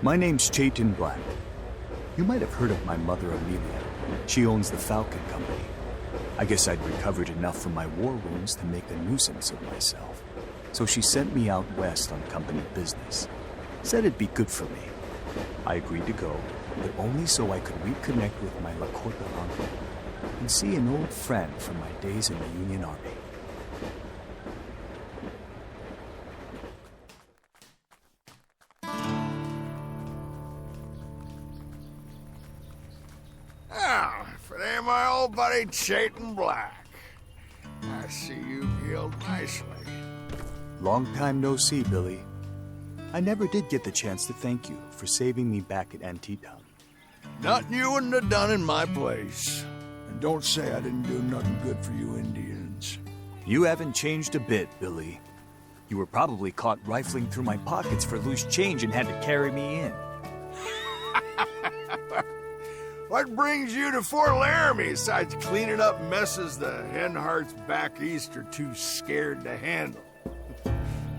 My name's Chayton Black. You might have heard of my mother, Amelia. She owns the Falcon Company. I guess I'd recovered enough from my war wounds to make a nuisance of myself. So she sent me out west on company business. Said it'd be good for me. I agreed to go, but only so I could reconnect with my Lakota uncle and see an old friend from my days in the Union Army. If it ain't my old buddy Chayton Black. I see you healed nicely. Long time no see, Billy. I never did get the chance to thank you for saving me back at Antietam. Nothing you wouldn't have done in my place. And don't say I didn't do nothing good for you Indians. You haven't changed a bit, Billy. You were probably caught rifling through my pockets for loose change and had to carry me in. What brings you to Fort Laramie besides cleaning up messes the hen hearts back east are too scared to handle?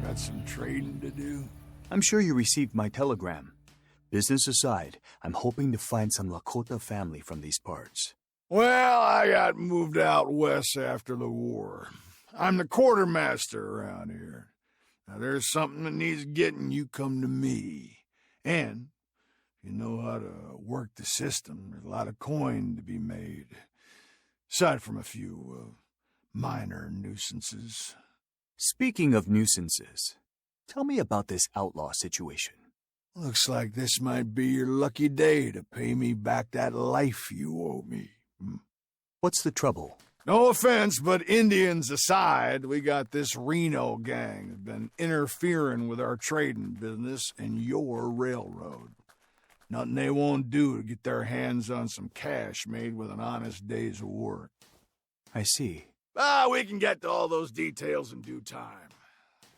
Got some trading to do? I'm sure you received my telegram. Business aside, I'm hoping to find some Lakota family from these parts. Well, I got moved out west after the war. I'm the quartermaster around here. Now, there's something that needs getting, you come to me. And you know how to work the system. There's a lot of coin to be made. Aside from a few minor nuisances. Speaking of nuisances, tell me about this outlaw situation. Looks like this might be your lucky day to pay me back that life you owe me. What's the trouble? No offense, but Indians aside, we got this Reno gang that's been interfering with our trading business and your railroad. Nothing they won't do to get their hands on some cash made with an honest day's work. I see. We can get to all those details in due time.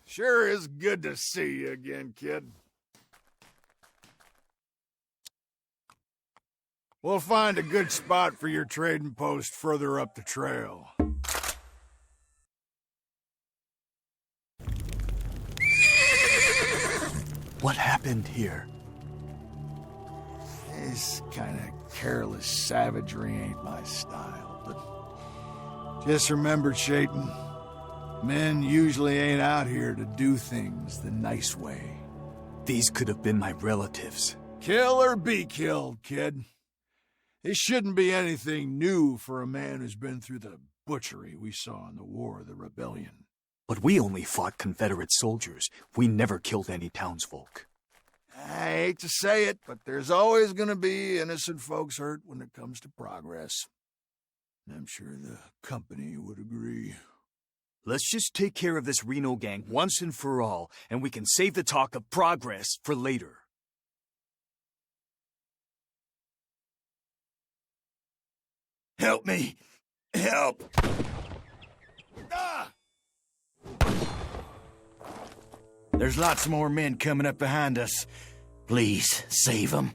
Sure is good to see you again, kid. We'll find a good spot for your trading post further up the trail. What happened here? This kind of careless savagery ain't my style, but just remember, Chayton, men usually ain't out here to do things the nice way. These could have been my relatives. Kill or be killed, kid. It shouldn't be anything new for a man who's been through the butchery we saw in the War of the Rebellion. But we only fought Confederate soldiers. We never killed any townsfolk. I hate to say it, but there's always going to be innocent folks hurt when it comes to progress. I'm sure the company would agree. Let's just take care of this Reno gang once and for all, and we can save the talk of progress for later. Help me! Help! Ah! There's lots more men coming up behind us. Please, save them.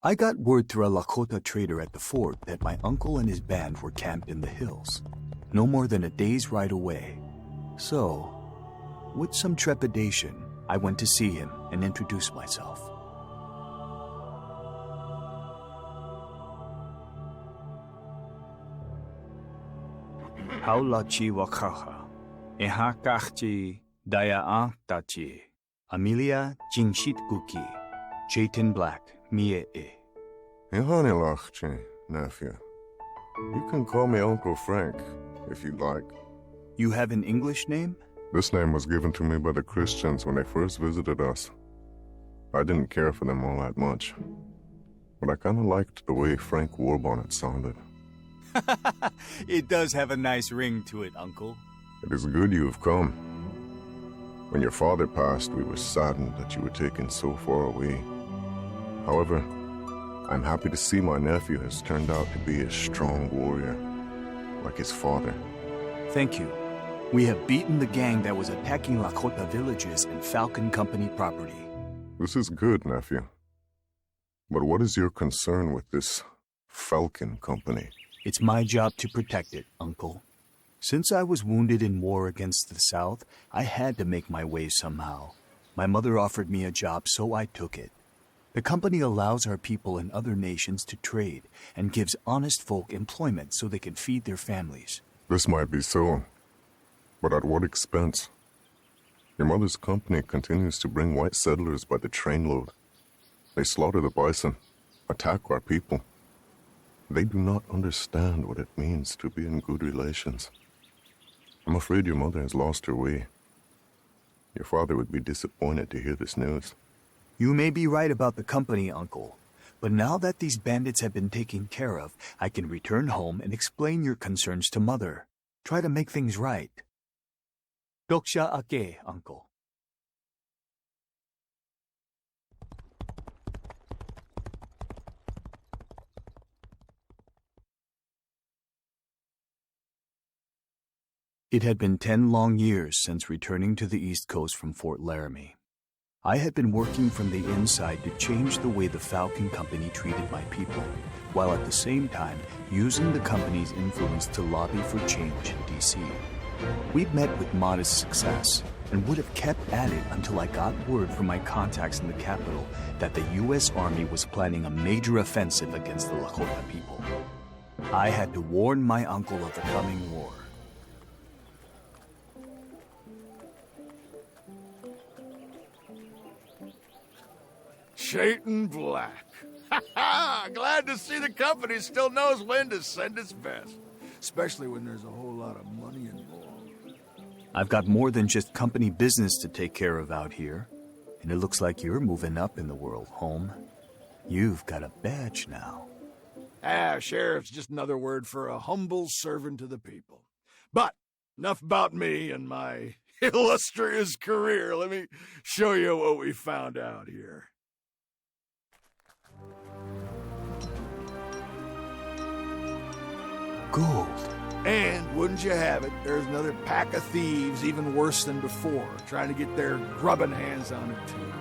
I got word through a Lakota trader at the fort that my uncle and his band were camped in the hills, no more than a day's ride away. So, with some trepidation, I went to see him and introduce myself. Haulachi wakaha, ehakachchi daya tachi, Amelia Jingshit Guki, Chayton Black, Mie E. Ihanilachche, nephew. You can call me Uncle Frank, if you'd like. You have an English name? This name was given to me by the Christians when they first visited us. I didn't care for them all that much, but I kind of liked the way Frank Warbonnet sounded. It does have a nice ring to it, Uncle. It is good you have come. When your father passed, we were saddened that you were taken so far away. However, I'm happy to see my nephew has turned out to be a strong warrior, like his father. Thank you. We have beaten the gang that was attacking Lakota villages and Falcon Company property. This is good, nephew. But what is your concern with this Falcon Company? It's my job to protect it, Uncle. Since I was wounded in war against the South, I had to make my way somehow. My mother offered me a job, so I took it. The company allows our people in other nations to trade and gives honest folk employment so they can feed their families. This might be so, but at what expense? Your mother's company continues to bring white settlers by the trainload. They slaughter the bison, attack our people. They do not understand what it means to be in good relations. I'm afraid your mother has lost her way. Your father would be disappointed to hear this news. You may be right about the company, Uncle. But now that these bandits have been taken care of, I can return home and explain your concerns to Mother. Try to make things right. Doksha ake, Uncle. It had been 10 long years since returning to the East Coast from Fort Laramie. I had been working from the inside to change the way the Falcon Company treated my people, while at the same time using the company's influence to lobby for change in D.C. We'd met with modest success, and would have kept at it until I got word from my contacts in the capital that the U.S. Army was planning a major offensive against the Lakota people. I had to warn my uncle of the coming war. Chayton Black. Ha ha! Glad to see the company still knows when to send its best. Especially when there's a whole lot of money involved. I've got more than just company business to take care of out here. And it looks like you're moving up in the world, Holme. You've got a badge now. Sheriff's just another word for a humble servant to the people. But enough about me and my illustrious career. Let me show you what we found out here. Gold. And, wouldn't you have it, there's another pack of thieves even worse than before, trying to get their grubbing hands on it too.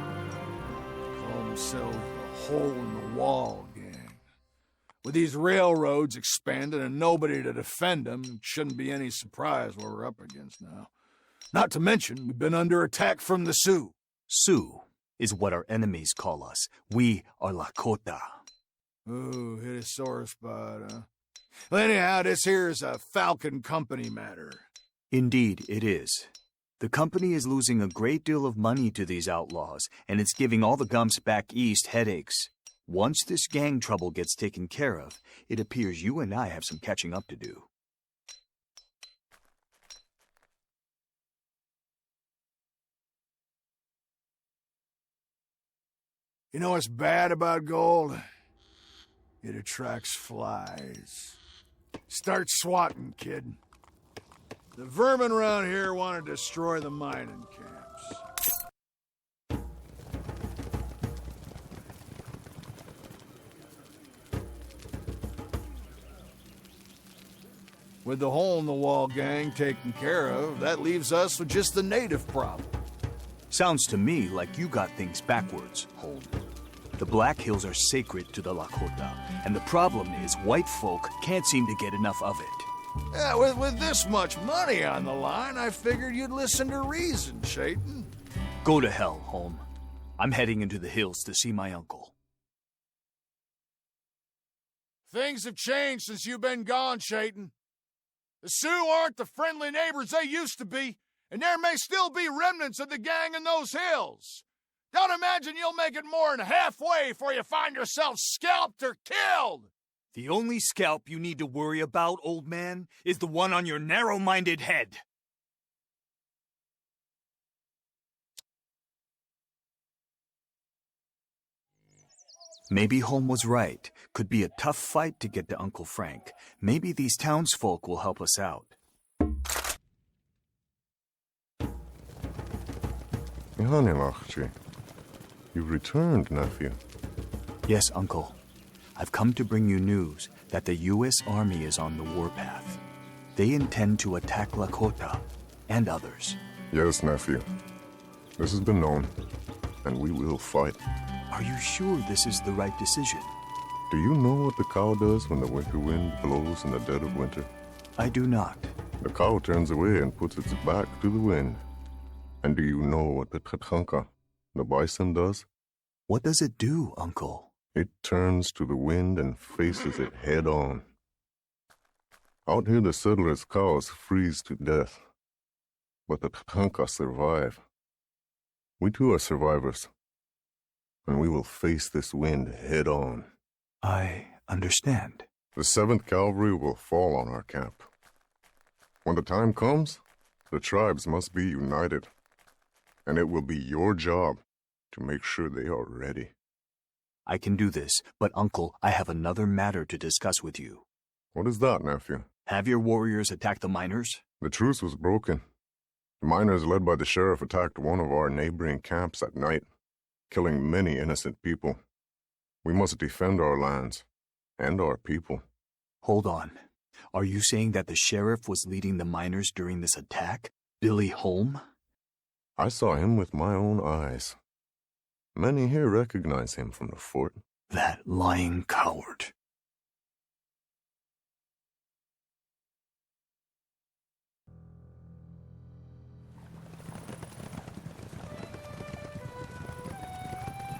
Call themselves the Hole in the Wall gang. With these railroads expanded and nobody to defend them, it shouldn't be any surprise what we're up against now. Not to mention, we've been under attack from the Sioux. Sioux is what our enemies call us. We are Lakota. Ooh, hit a sore spot, huh? Well, anyhow, this here's a Falcon Company matter. Indeed, it is. The company is losing a great deal of money to these outlaws, and it's giving all the gumps back east headaches. Once this gang trouble gets taken care of, it appears you and I have some catching up to do. You know what's bad about gold? It attracts flies. Start swatting, kid. The vermin around here want to destroy the mining camps. With the hole-in-the-wall gang taken care of, that leaves us with just the native problem. Sounds to me like you got things backwards, Holme. The Black Hills are sacred to the Lakota, and the problem is white folk can't seem to get enough of it. Yeah, with this much money on the line, I figured you'd listen to reason, Chayton. Go to hell, Holme. I'm heading into the hills to see my uncle. Things have changed since you've been gone, Chayton. The Sioux aren't the friendly neighbors they used to be, and there may still be remnants of the gang in those hills. Don't imagine you'll make it more than halfway before you find yourself scalped or killed! The only scalp you need to worry about, old man, is the one on your narrow-minded head. Maybe Holme was right. Could be a tough fight to get to Uncle Frank. Maybe these townsfolk will help us out. You've returned, nephew. Yes, Uncle. I've come to bring you news that the U.S. Army is on the warpath. They intend to attack Lakota and others. Yes, nephew. This has been known, and we will fight. Are you sure this is the right decision? Do you know what the cow does when the winter wind blows in the dead of winter? I do not. The cow turns away and puts its back to the wind. And do you know what the Tatanka, the bison, does? What does it do, Uncle? It turns to the wind and faces it head on. Out here, the settlers' cows freeze to death, but the Tatanka survive. We too are survivors, and we will face this wind head on. I understand. The 7th Cavalry will fall on our camp. When the time comes, the tribes must be united, and it will be your job to make sure they are ready. I can do this, but Uncle, I have another matter to discuss with you. What is that, nephew? Have your warriors attacked the miners? The truce was broken. The miners led by the sheriff attacked one of our neighboring camps at night, killing many innocent people. We must defend our lands and our people. Hold on. Are you saying that the sheriff was leading the miners during this attack? Billy Holme? I saw him with my own eyes. Many here recognize him from the fort. That lying coward.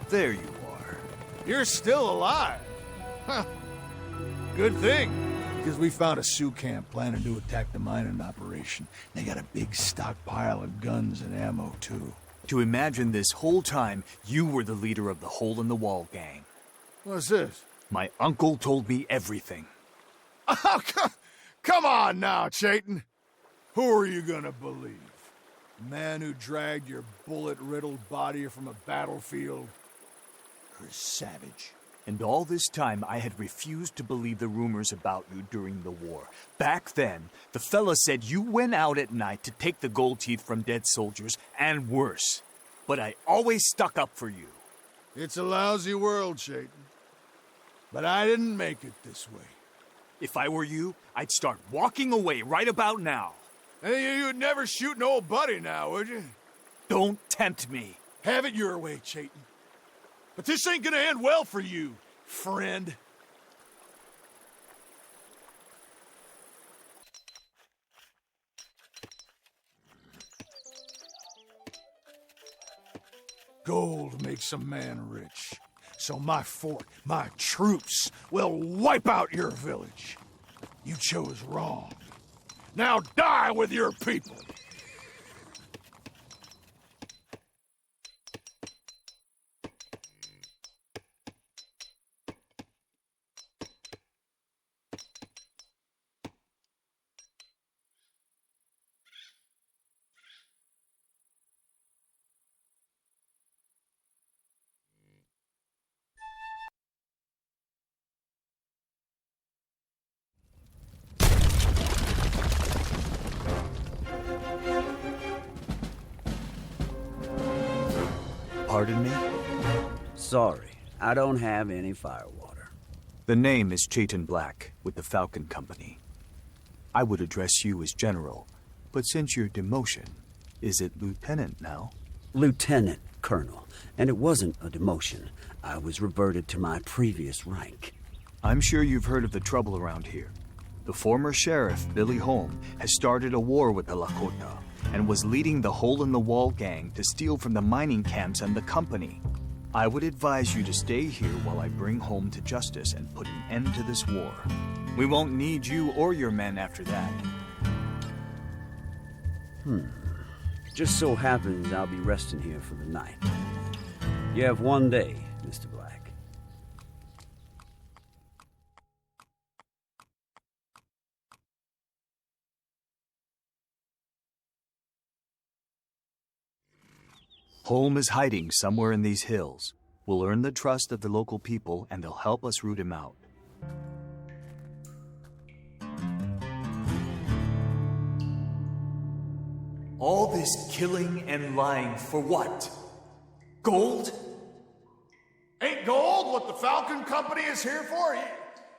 There you are. You're still alive. Huh. Good thing, because we found a Sioux camp planning to attack the mining operation. They got a big stockpile of guns and ammo, too. To imagine this whole time, you were the leader of the Hole-in-the-Wall gang. What's this? My uncle told me everything. Oh, come on now, Chayton. Who are you gonna believe? The man who dragged your bullet-riddled body from a battlefield? Or a savage? And all this time, I had refused to believe the rumors about you during the war. Back then, the fella said you went out at night to take the gold teeth from dead soldiers, and worse. But I always stuck up for you. It's a lousy world, Chayton. But I didn't make it this way. If I were you, I'd start walking away right about now. Hey, you'd never shoot an old buddy now, would you? Don't tempt me. Have it your way, Chayton. But this ain't gonna end well for you, friend. Gold makes a man rich. So my fort, my troops, will wipe out your village. You chose wrong. Now die with your people. Pardon me? Sorry, I don't have any firewater. The name is Chayton Black with the Falcon Company. I would address you as General, but since your demotion, is it Lieutenant now? Lieutenant Colonel, and it wasn't a demotion. I was reverted to my previous rank. I'm sure you've heard of the trouble around here. The former sheriff, Billy Holme, has started a war with the Lakota and was leading the Hole-in-the-Wall gang to steal from the mining camps and the company. I would advise you to stay here while I bring Holme to justice and put an end to this war. We won't need you or your men after that. Just so happens I'll be resting here for the night. You have one day, Mr. Black. Holme is hiding somewhere in these hills. We'll earn the trust of the local people, and they'll help us root him out. All this killing and lying for what? Gold? Ain't gold what the Falcon Company is here for?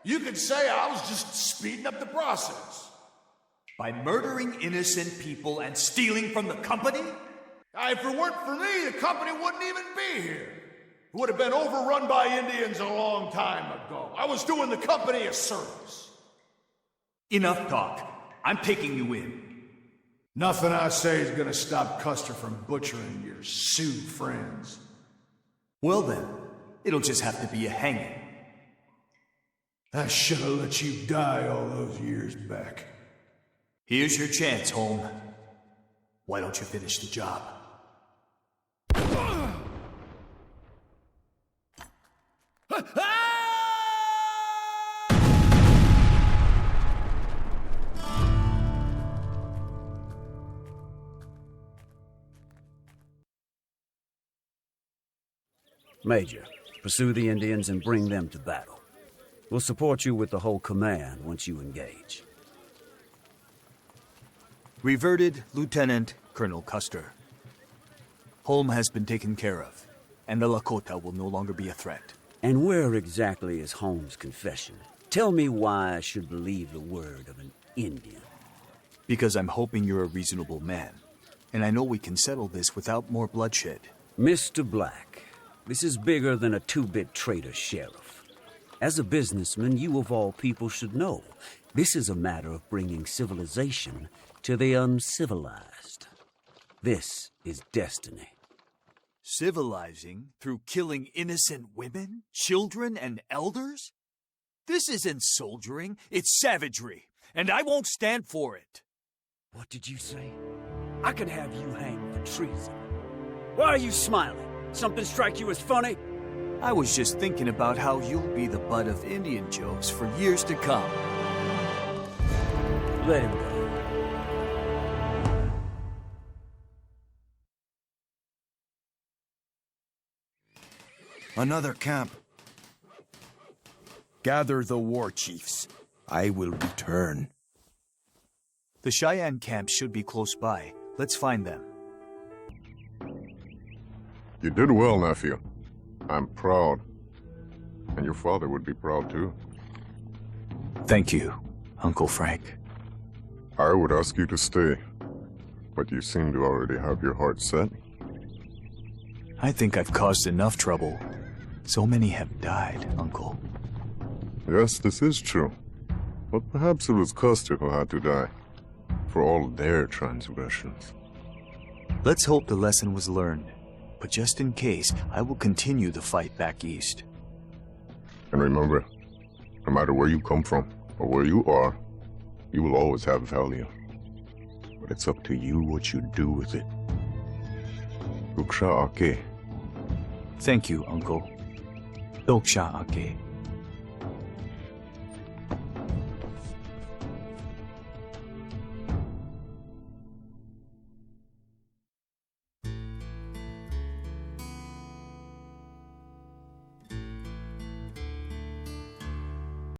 You could say I was just speeding up the process. By murdering innocent people and stealing from the company? If it weren't for me, the company wouldn't even be here. It would have been overrun by Indians a long time ago. I was doing the company a service. Enough talk. I'm taking you in. Nothing I say is gonna stop Custer from butchering your Sioux friends. Well then, it'll just have to be a hanging. I should have let you die all those years back. Here's your chance, Holme. Why don't you finish the job? Major, pursue the Indians and bring them to battle. We'll support you with the whole command once you engage. Reverted Lieutenant Colonel Custer. Holme has been taken care of, and the Lakota will no longer be a threat. And where exactly is Holmes' confession? Tell me why I should believe the word of an Indian. Because I'm hoping you're a reasonable man, and I know we can settle this without more bloodshed. Mr. Black, this is bigger than a two-bit traitor sheriff. As a businessman, you of all people should know, this is a matter of bringing civilization to the uncivilized. This is destiny. Civilizing through killing innocent women, children, and elders? This isn't soldiering, it's savagery, and I won't stand for it. What did you say? I could have you hanged for treason. Why are you smiling? Something strike you as funny? I was just thinking about how you'll be the butt of Indian jokes for years to come. Let him go. Another camp. Gather the war chiefs. I will return. The Cheyenne camp should be close by. Let's find them. You did well, nephew. I'm proud. And your father would be proud too. Thank you, Uncle Frank. I would ask you to stay, but you seem to already have your heart set. I think I've caused enough trouble. So many have died, Uncle. Yes, this is true. But perhaps it was Custer who had to die, for all their transgressions. Let's hope the lesson was learned. But just in case, I will continue the fight back east. And remember, no matter where you come from, or where you are, you will always have value. But it's up to you what you do with it. Ruksha Ake. Thank you, Uncle. Doksha Ake.